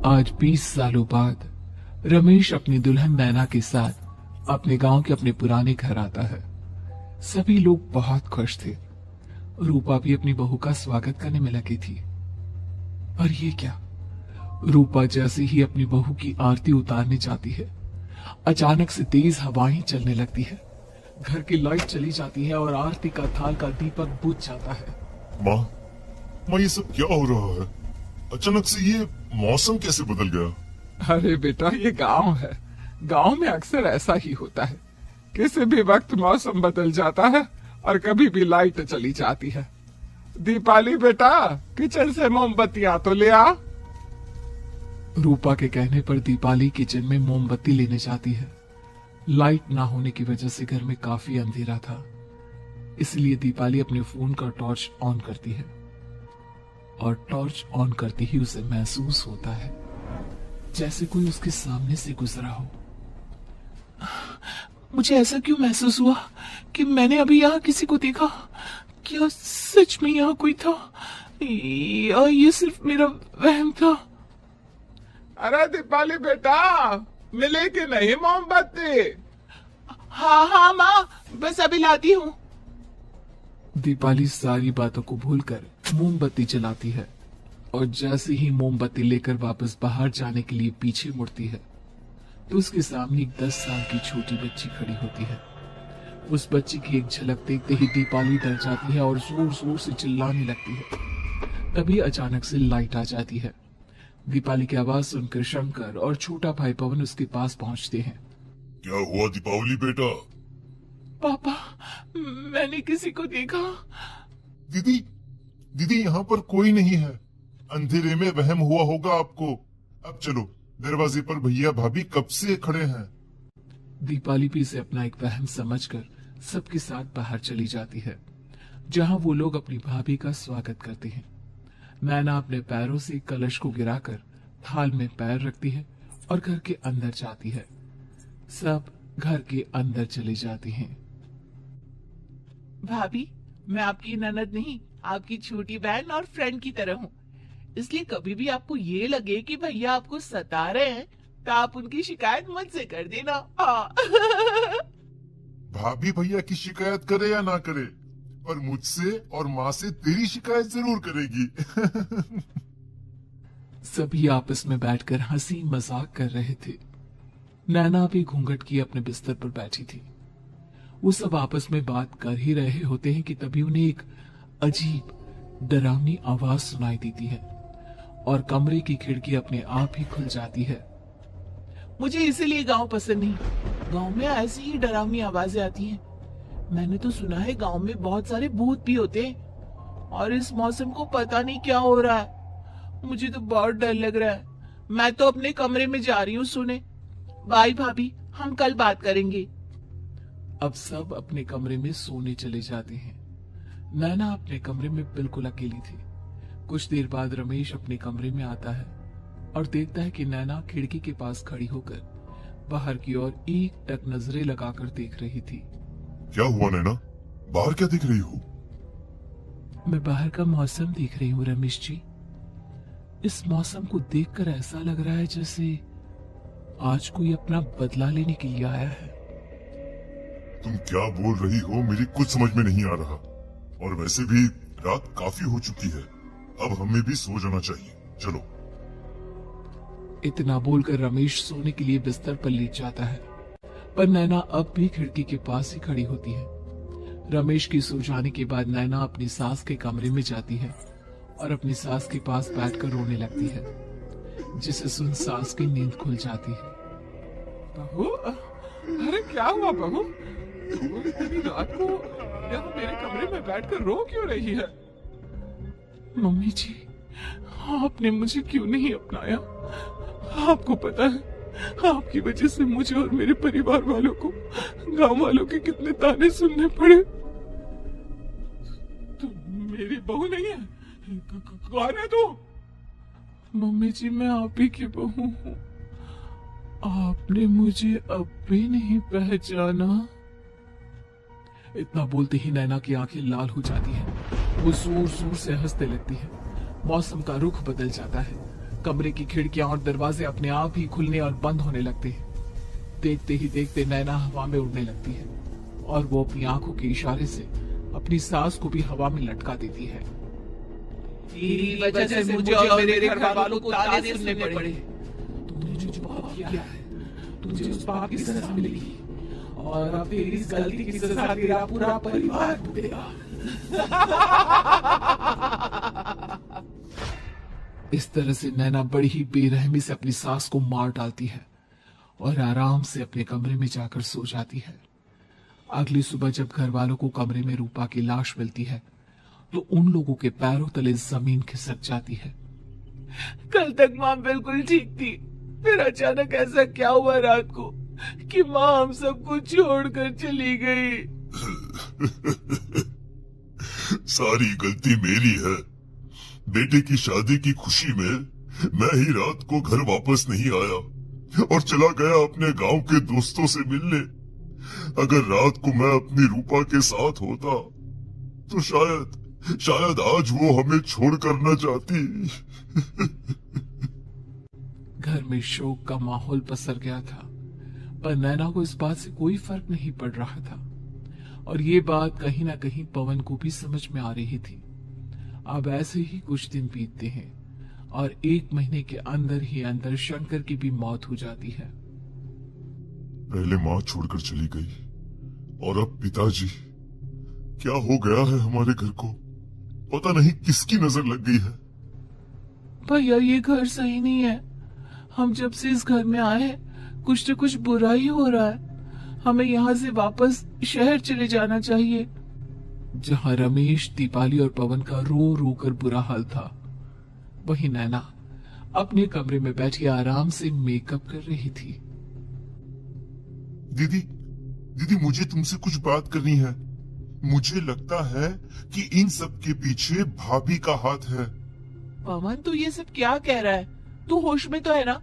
आज 20 सालों बाद रमेश अपनी दुल्हन नैना के साथ अपने गांव के अपने पुराने घर आता है। सभी लोग बहुत खुश थे। रूपा भी अपनी बहू का स्वागत करने में लगी थी। और ये क्या, रूपा जैसे ही अपनी बहू की आरती उतारने जाती है, अचानक से तेज हवाएं चलने लगती है। घर की लाइट चली जाती है और आरती का थाल का दीपक बुझ जाता है। माँ ये सब क्या हो रहा है? अचानक से ये मौसम कैसे बदल गया? अरे बेटा, ये गांव है। गांव में अक्सर ऐसा ही होता है। किसी भी वक्त मौसम बदल जाता है और कभी भी लाइट चली जाती है। दीपाली बेटा, किचन से मोमबत्तियां तो ले आ। रूपा के कहने पर दीपाली किचन में मोमबत्ती लेने जाती है। लाइट ना होने की वजह से घर में काफी अंधेरा था, इसलिए दीपाली अपने फोन का टॉर्च ऑन करती है और टॉर्च ऑन करते ही उसे महसूस होता है जैसे कोई उसके सामने से गुजरा हो। मुझे ऐसा क्यों महसूस हुआ कि मैंने अभी यहाँ किसी को देखा? क्या सच में यहाँ कोई था या ये सिर्फ मेरा वहम था? अरे दीपाली बेटा, मिले कि नहीं मोमबत्ती? हाँ माँ, बस अभी लाती हूँ। दीपाली सारी बातों को भूलकर मोमबत्ती जलाती है और जैसे ही मोमबत्ती लेकर वापस बाहर जाने के लिए पीछे मुड़ती है तो उसके सामने एक 10 साल की छोटी बच्ची खड़ी होती है। उस बच्ची की एक झलक देखते ही दीपाली डर जाती है और जोर जोर से चिल्लाने लगती है। तभी अचानक से लाइट आ जाती है। दीपाली की आवाज सुनकर शंकर और छोटा भाई पवन उसके पास पहुंचते हैं। क्या हुआ दीपावली बेटा? पापा, मैंने किसी को देखा। दीदी यहाँ पर कोई नहीं है। अंधेरे में वहम हुआ होगा आपको। अब चलो, दरवाजे पर भैया भाभी कब से खड़े हैं। दीपाली भी इसे अपना एक वहम समझकर सबके साथ बाहर चली जाती है, जहां वो लोग अपनी भाभी का स्वागत करते हैं। नैना अपने पैरों से कलश को गिराकर थाल में पैर रखती है और घर के अंदर जाती है। सब घर के अंदर चले जाते हैं। भाभी, मैं आपकी ननद नहीं, आपकी छोटी बहन और फ्रेंड की तरह हूँ, इसलिए कभी भी आपको ये लगे कि भैया आपको सता रहे हैं तो आप उनकी शिकायत मुझसे कर देना। भाभी भैया की शिकायत करे या ना करे, पर मुझसे और माँ से तेरी शिकायत जरूर करेगी। सभी आपस में बैठकर हंसी मजाक कर रहे थे। नैना भी घूंघट किए अपने बिस्तर पर बैठी थी। वो सब आपस में बात कर ही रहे होते हैं कि तभी उन्हें एक अजीब डरावनी आवाज सुनाई देती है और कमरे की खिड़की अपने आप ही खुल जाती है। मुझे इसीलिए गांव पसंद नहीं। गांव में ऐसी ही डरावनी आवाजें आती हैं। मैंने तो सुना है गांव में बहुत सारे भूत भी होते हैं और इस मौसम को पता नहीं क्या हो रहा है। मुझे तो बहुत डर लग रहा है। मैं तो अपने कमरे में जा रही हूँ सोने। बाय भाभी, हम कल बात करेंगे। अब सब अपने कमरे में सोने चले जाते हैं। नैना अपने कमरे में बिल्कुल अकेली थी। कुछ देर बाद रमेश अपने कमरे में आता है और देखता है कि नैना खिड़की के पास खड़ी होकर बाहर की ओर एक टक नजरें लगाकर देख रही थी। क्या हुआ नैना, बाहर क्या देख रही हो? मैं बाहर का मौसम देख रही हूँ रमेश जी। इस मौसम को देखकर ऐसा लग रहा है जैसे आज कोई अपना बदला लेने के लिए आया है। तुम क्या बोल रही हो, मेरी कुछ समझ में नहीं आ रहा। और वैसे भी रात काफी हो चुकी है, अब हमें भी सो जाना चाहिए। चलो। इतना बोलकर रमेश सोने के लिए बिस्तर पर लेट जाता है, पर नैना अब भी खिड़की के पास ही खड़ी होती है। रमेश की सो जाने के बाद नैना अपनी सास के कमरे में जाती है और अपनी सास के पास बैठकर रोने लगती है, जिसे सुन सास की नींद खुल जाती है। बहू, अरे क्या हुआ बहू? तू इतनी रात को यहाँ मेरे कमरे में बैठकर रो क्यों रही है? मम्मी जी, आपने मुझे क्यों नहीं अपनाया? आपको पता है, आपकी वजह से मुझे और मेरे परिवार वालों को गांव वालों के कितने ताने सुनने पड़े। तू मेरी बहू नहीं है? कौन है तू? मम्मी जी, मैं आप ही की बहू हूँ। आपने मुझे अब भी नहीं पहचाना? इतना बोलते ही नैना की आंखें लाल हो जाती हैं। वो जोर जोर से हंसने लगती है। मौसम का रुख बदल जाता है। कमरे की खिड़कियां और दरवाजे अपने आप ही खुलने और बंद होने लगते हैं। देखते ही देखते नैना हवा में उड़ने लगती है और वो अपनी आंखों के इशारे से अपनी सांस को भी हवा में लटका देती है। तेरी वजह से मुझे और मेरे घर वालों को ताने सुनने पड़े। तूने जो पाप किया है, तुझे उस पाप की सजा मिलेगी और अब तेरी इस गलती की सजा तेरा पूरा परिवार भुगतेगा। इस तरह से नैना बड़ी ही बेरहमी से अपनी सास को मार डालती है और आराम से अपने कमरे में जाकर सो जाती है। अगली सुबह जब घर वालों को कमरे में रूपा की लाश मिलती है तो उन लोगों के पैरों तले जमीन खिसक जाती है। कल तक माँ बिल्कुल ठीक थी, फिर अचानक ऐसा क्या हुआ रात को कि माँ हम सबको छोड़कर चली गई। सारी गलती मेरी है। बेटे की शादी की खुशी में मैं ही रात को घर वापस नहीं आया और चला गया अपने गांव के दोस्तों से मिलने। अगर रात को मैं अपनी रूपा के साथ होता तो शायद आज वो हमें छोड़कर न जाती। घर में शोक का माहौल पसर गया था, पर नैना को इस बात से कोई फर्क नहीं पड़ रहा था और ये बात कहीं ना कहीं पवन को भी समझ में आ रही थी। अब ऐसे ही कुछ दिन बीतते हैं और 1 महीने के अंदर ही अंदर शंकर की भी मौत हो जाती है। पहले माँ छोड़कर चली गई और अब पिताजी। क्या हो गया है हमारे घर को? पता नहीं किसकी नजर लग गई है। भैया ये घर सही नहीं है। हम जब से इस घर में आए हैं कुछ न कुछ बुरा ही हो रहा है। हमें यहाँ से वापस शहर चले जाना चाहिए। जहाँ रमेश, दीपाली और पवन का रो रो कर बुरा हाल था, वहीं नैना अपने कमरे में बैठी आराम से मेकअप कर रही थी। दीदी मुझे तुमसे कुछ बात करनी है। मुझे लगता है कि इन सब के पीछे भाभी का हाथ है। पवन तू ये सब क्या कह रहा है? तू होश में तो है ना?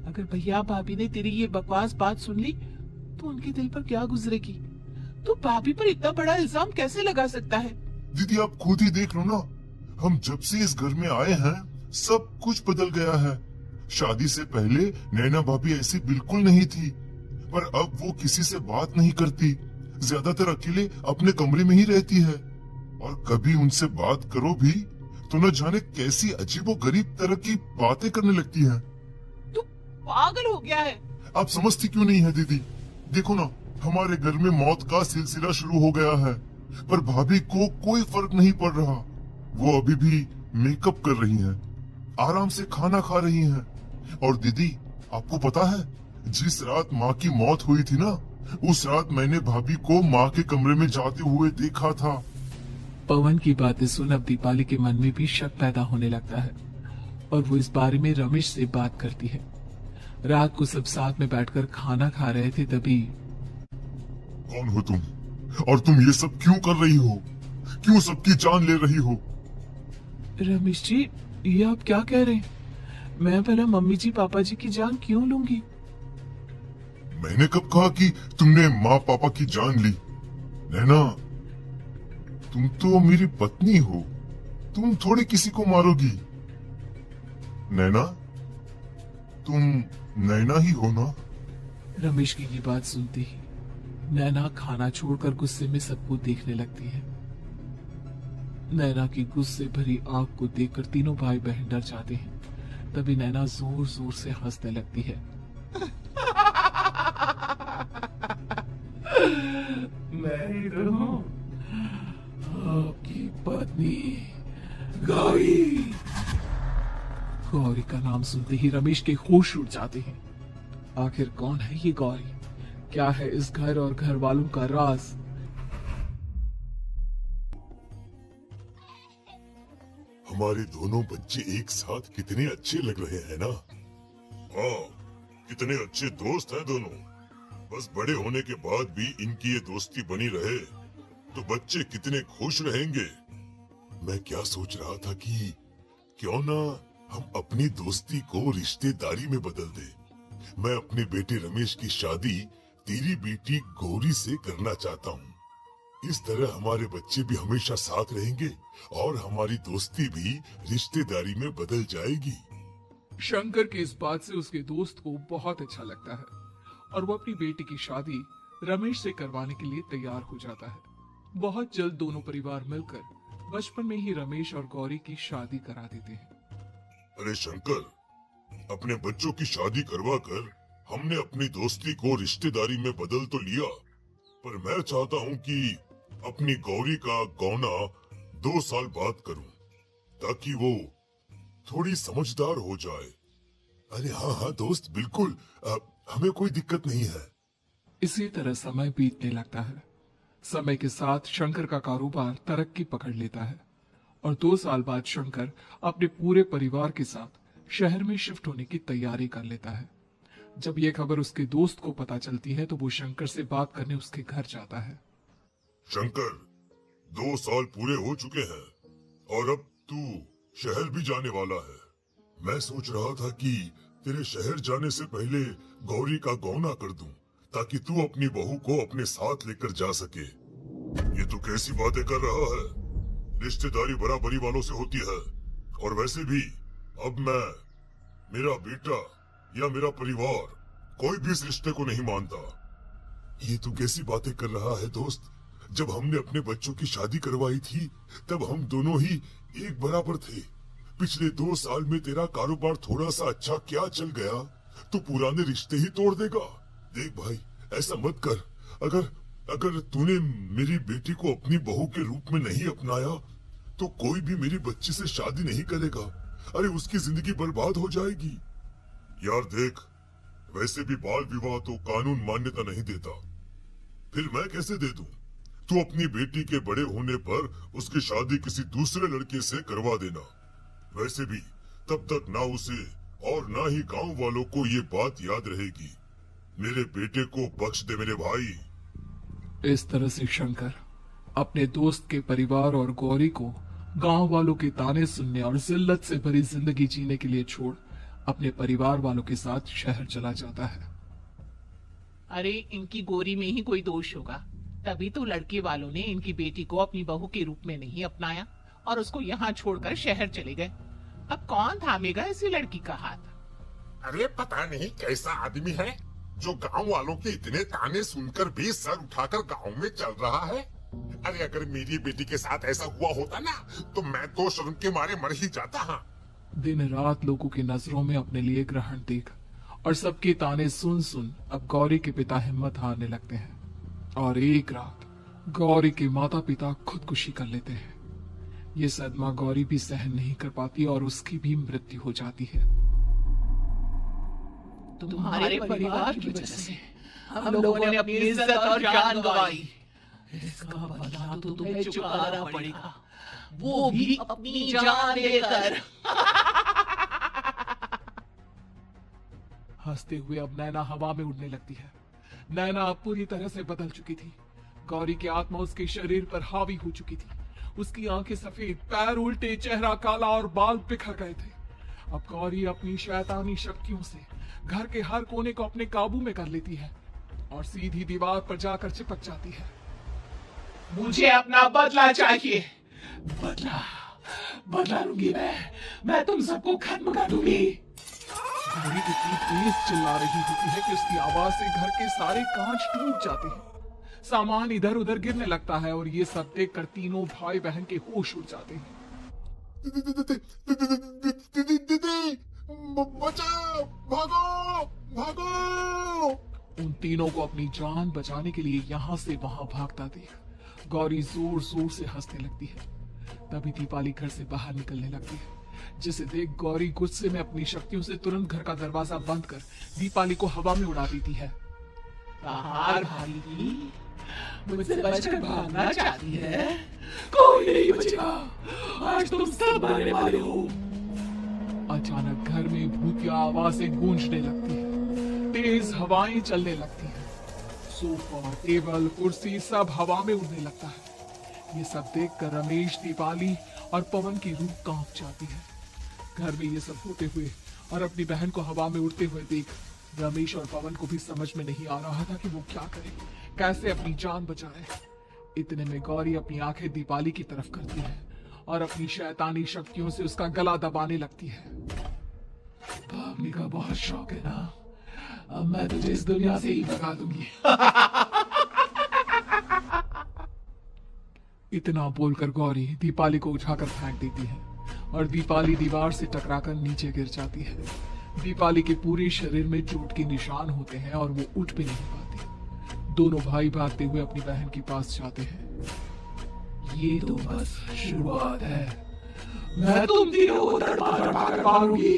अगर भैया भाभी ने तेरी ये बकवास बात सुन ली तो उनके दिल पर क्या गुजरेगी? तू भाभी पर इतना बड़ा इल्जाम कैसे लगा सकता है? दीदी आप खुद ही देख लो ना, हम जब से इस घर में आए हैं सब कुछ बदल गया है। शादी से पहले नैना भाभी ऐसी बिल्कुल नहीं थी, पर अब वो किसी से बात नहीं करती, ज्यादातर अकेले अपने कमरे में ही रहती है और कभी उनसे बात करो भी तो न जाने कैसी अजीबोगरीब तरह की बातें करने लगती है। तू पागल हो गया है? आप समझती क्यों नहीं है दीदी? देखो ना, हमारे घर में मौत का सिलसिला शुरू हो गया है, पर भाभी को कोई फर्क नहीं पड़ रहा। वो अभी भी मेकअप कर रही हैं, आराम से खाना खा रही हैं। और दीदी आपको पता है, जिस रात माँ की मौत हुई थी ना, उस रात मैंने भाभी को माँ के कमरे में जाते हुए देखा था। पवन की बातें सुन अब दीपाली के मन में भी शक पैदा होने लगता है और वो इस बारे में रमेश से बात करती है। रात को सब साथ में बैठकर खाना खा रहे थे, तभी कौन हो तुम और तुम ये सब क्यों कर रही हो? क्यों सबकी जान ले रही हो? रमेश जी ये आप क्या कह रहे हैं? मैं भला मम्मी जी पापा जी की जान क्यों लूंगी? मैंने कब कहा कि तुमने माँ पापा की जान ली? नैना तुम तो मेरी पत्नी हो, तुम थोड़ी किसी को मारोगी। नैना तुम नैना ही हो ना? रमेश की ये बात सुनते ही नैना खाना छोड़कर गुस्से में सबको देखने लगती है। नैना की गुस्से भरी आंख को देखकर तीनों भाई बहन डर जाते हैं। तभी नैना जोर जोर से हंसने लगती है। मैं ही तो हूँ, आपकी पत्नी गौरी। गौरी का नाम सुनते ही रमेश के होश उड़ जाते हैं। आखिर कौन है ये गौरी? क्या है इस घर और घर वालों का राज? हमारे दोनों बच्चे एक साथ कितने अच्छे लग रहे हैं ना? हाँ, कितने अच्छे दोस्त हैं दोनों। बस बड़े होने के बाद भी इनकी ये दोस्ती बनी रहे तो बच्चे कितने खुश रहेंगे। मैं क्या सोच रहा था कि क्यों ना हम अपनी दोस्ती को रिश्तेदारी में बदल दें। मैं अपने बेटे रमेश की शादी तेरी बेटी गौरी से करना चाहता हूँ। इस तरह हमारे बच्चे भी हमेशा साथ रहेंगे और हमारी दोस्ती भी रिश्तेदारी में बदल जाएगी। शंकर के इस बात से उसके दोस्त को बहुत अच्छा लगता है और वो अपनी बेटी की शादी रमेश से करवाने के लिए तैयार हो जाता है। बहुत जल्द दोनों परिवार मिलकर बचपन में ही रमेश और गौरी की शादी करा देते हैं। अरे शंकर, अपने बच्चों की शादी करवा कर हमने अपनी दोस्ती को रिश्तेदारी में बदल तो लिया, पर मैं चाहता हूँ कि अपनी गौरी का गौना 2 साल बाद करूं, ताकि वो थोड़ी समझदार हो जाए। अरे हाँ हाँ दोस्त, बिल्कुल, हमें कोई दिक्कत नहीं है। इसी तरह समय बीतने लगता है। समय के साथ शंकर का कारोबार तरक्की पकड़ लेता है और 2 साल बाद शंकर अपने पूरे परिवार के साथ शहर में शिफ्ट होने की तैयारी कर लेता है। जब यह खबर उसके दोस्त को पता चलती है तो वो शंकर से बात करने उसके घर जाता है। शंकर, 2 साल पूरे हो चुके हैं और अब तू शहर भी जाने वाला है। मैं सोच रहा था कि तेरे शहर जाने से पहले गौरी का गौना कर दूं, ताकि तू अपनी बहू को अपने साथ लेकर जा सके। ये तो कैसी बातें कर रहा है? रिश्तेदारी बराबरी वालों से होती है, और वैसे भी अब मैं, मेरा बेटा या मेरा परिवार कोई भी इस रिश्ते को नहीं मानता। ये तू कैसी बातें कर रहा है दोस्त? जब हमने अपने बच्चों की शादी करवाई थी तब हम दोनों ही एक बराबर थे। पिछले 2 साल में तेरा कारोबार थोड़ा सा अच्छा क्या चल गया तो पुराने रिश्ते ही तोड़ देगा। देख भाई, ऐसा मत कर। अगर तूने मेरी बेटी को अपनी बहू के रूप में नहीं अपनाया तो कोई भी मेरी बच्ची से शादी नहीं करेगा। अरे उसकी जिंदगी बर्बाद हो जाएगी। यार देख, वैसे भी बाल विवाह तो कानून मान्यता नहीं देता, फिर मैं कैसे दे दूं? तू अपनी बेटी के बड़े होने पर उसकी शादी किसी दूसरे लड़के से करवा देना। वैसे भी तब तक ना उसे और ना ही गांव वालों को ये बात याद रहेगी। मेरे बेटे को बख्श दे मेरे भाई। इस तरह से शंकर अपने दोस्त के परिवार और गौरी को गांव वालों के ताने सुनने और जिल्लत से भरी जिंदगी जीने के लिए छोड़ अपने परिवार वालों के साथ शहर चला जाता है। अरे इनकी गोरी में ही कोई दोष होगा, तभी तो लड़के वालों ने इनकी बेटी को अपनी बहू के रूप में नहीं अपनाया और उसको यहाँ छोड़कर शहर चले गए। अब कौन थामेगा ऐसी लड़की का हाथ? अरे पता नहीं कैसा आदमी है जो गांव वालों के इतने ताने सुनकर भी सर उठाकर गांव में चल रहा है। अरे अगर मेरी बेटी के साथ ऐसा हुआ होता ना तो मैं तो शर्म के मारे मर ही जाता। हाँ, दिन रात लोगों की नजरों में अपने लिए ग्रहण देख और सबके ताने सुन सुन अब गौरी के पिता हिम्मत हारने लगते हैं और एक रात गौरी के माता पिता खुदकुशी कर लेते हैं। ये सदमा गौरी भी सहन नहीं कर पाती और उसकी भी मृत्यु हो जाती है। तुम्हारे परिवार की वजह से हम लोगों ने अपनी इज्जत और जान गंवाई। इसका बदला तो तुम्हें चुकाना पड़ेगा, वो भी अपनी जान लेकर। हंसते हुए अब नैना हवा में उड़ने लगती है। नैना अब पूरी तरह से बदल चुकी थी। गौरी की आत्मा उसके शरीर पर हावी हो चुकी थी। उसकी आंखें सफेद, पैर उल्टे, चेहरा काला और बाल बिखर गए थे। अब गौरी अपनी शैतानी शक्तियों से घर के हर कोने को अपने काबू में कर लेती है और सीधी दीवार पर जाकर चिपक जाती है। मुझे अपना बदला चाहिए। बदला लूंगी मैं तुम सबको खत्म कर दूंगी। गौरी इतनी तेज चिल्ला रही होती है कि उसकी आवाज से घर के सारे कांच टूट जाते हैं। सामान इधर उधर गिरने लगता है और ये सब देखकर तीनों भाई बहन के होश उड़ जाते हैं। बचाओ, भागो भागो। उन तीनों को अपनी जान बचाने के लिए यहाँ से वहां भागता देख गौरी जोर जोर से हंसने लगती है। तभी दीपाली घर से बाहर निकलने लगती है, जिसे देख गौरी गुस्से में अपनी शक्तियों से तुरंत घर का दरवाजा बंद कर दीपाली को हवा में उड़ा देती है। बाहर भागी, मुझसे बचकर भागना चाहती है? कोई नहीं बचेगा, आज तुम सब मरने वाले हो। अचानक घर में भूतिया आवाजें गूंजने लगती है, तेज हवाएं चलने लगती हैं, सोफा, टेबल, कुर्सी सब हवा में उड़ने लगता है। ये सब देखकर रमेश, दीपाली और पवन की रूह कांप जाती है। घर में ये सब होते हुए और अपनी बहन को हवा में उड़ते हुए देख रमेश और पवन को भी समझ में नहीं आ रहा था कि वो क्या करे, कैसे अपनी जान बचाए। इतने में गौरी अपनी आंखें दीपाली की तरफ करती है और अपनी शैतानी शक्तियों से उसका गला दबाने लगती है। देखने का बहुत शौक है ना, अब मैं तुझे इस दुनिया से ही भगा दूंगी। इतना बोलकर गौरी दीपाली को उठाकर फेंक देती है और दीपाली दीवार से टकराकर नीचे गिर जाती है। दीपाली के पूरे शरीर में चोट के निशान होते हैं और वो उठ भी नहीं पाती। दोनों भाई भागते हुए अपनी बहन के पास जाते हैं। ये तो बस शुरुआत है, मैं तुम तीनों को तड़पा कर मारूंगी।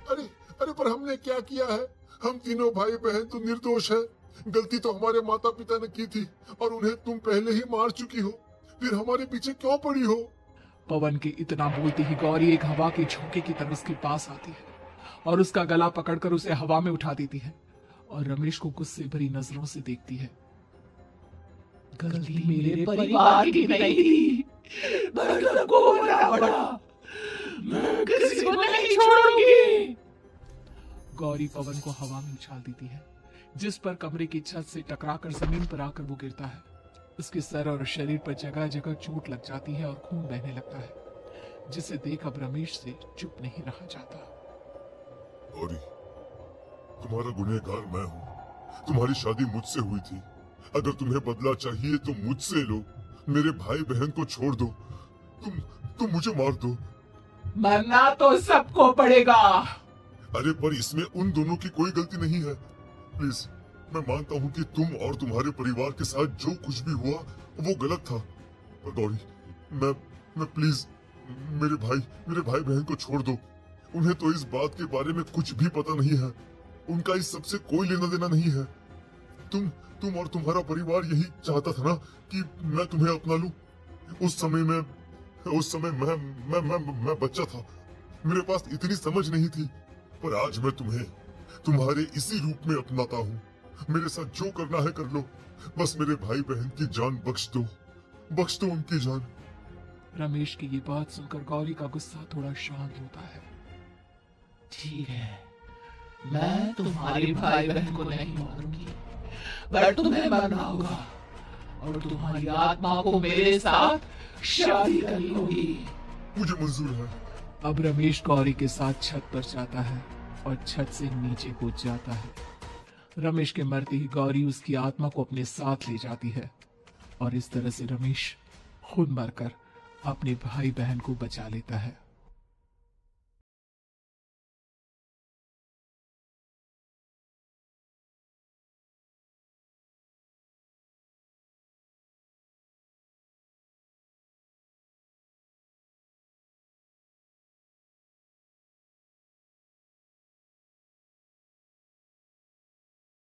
अरे अरे पर हमने क्या किया है? हम तीनों भाई बहन तो निर्दोष है। गलती तो हमारे माता पिता ने की थी और उन्हें तुम पहले ही मार चुकी हो, फिर हमारे पीछे क्यों पड़ी हो? पवन के इतना बोलते ही गौरी एक हवा के झोंके की तरह उसके पास आती है और उसका गला पकड़कर उसे हवा में उठा देती है और रमेश को गुस्से भरी नजरों से देखती है। गलती मेरे परिवार की नहीं थी, पर सबको मरना पड़ा। मैं किसी को नहीं छोड़ूंगी। गौरी पवन को हवा में उछाल देती है, जिस पर कमरे की छत से टकराकर जमीन पर आकर वो गिरता है। उसके सर और शरीर पर जगह जगह चोट लग जाती है और खून बहने लगता है, जिसे देख अब रमेश से चुप नहीं रहा जाता। गौरी, तुम्हारा गुनहगार मैं हूँ। तुम्हारी शादी मुझसे हुई थी। अगर तुम्हें बदला चाहिए तो मुझसे लो। मेरे भाई बहन को छोड़ दो। तुम मुझे मार दो। मरना तो सबको पड़ेगा। अरे पर इसमें उन दोनों की कोई गलती नहीं है। प्लीज, मैं मानता हूँ कि तुम और तुम्हारे परिवार के साथ जो कुछ भी हुआ वो गलत था, पर गौरी, मैं प्लीज मेरे भाई बहन को छोड़ दो। उन्हें तो इस बात के बारे में कुछ भी पता नहीं है। उनका इस सबसे कोई लेना देना नहीं है। तुम और तुम्हारा परिवार यही चाहता था ना कि मैं तुम्हें अपना लूं। उस समय मैं बच्चा था। मेरे पास इतनी समझ नहीं थी, पर आज मैं तुम्हें तुम्हारे इसी रूप में अपनाता हूँ। मेरे साथ जो करना है कर लो, बस मेरे भाई बहन की जान बख्श दो उनकी जान। रमेश की ये बात सुनकर गौरी का गुस्सा थोड़ा शांत होता है। ठीक है, मैं तुम्हारे भाई बहन को नहीं मारूंगी, पर तुम्हें मरना होगा और तुम्हारी आत्मा को मेरे साथ शादी करनी होगी। मुझे मंजूर है। अब रमेश गौरी के साथ छत पर जाता है और छत से नीचे कूद जाता है। रमेश के मरते ही गौरी उसकी आत्मा को अपने साथ ले जाती है और इस तरह से रमेश खुद मरकर अपने भाई बहन को बचा लेता है।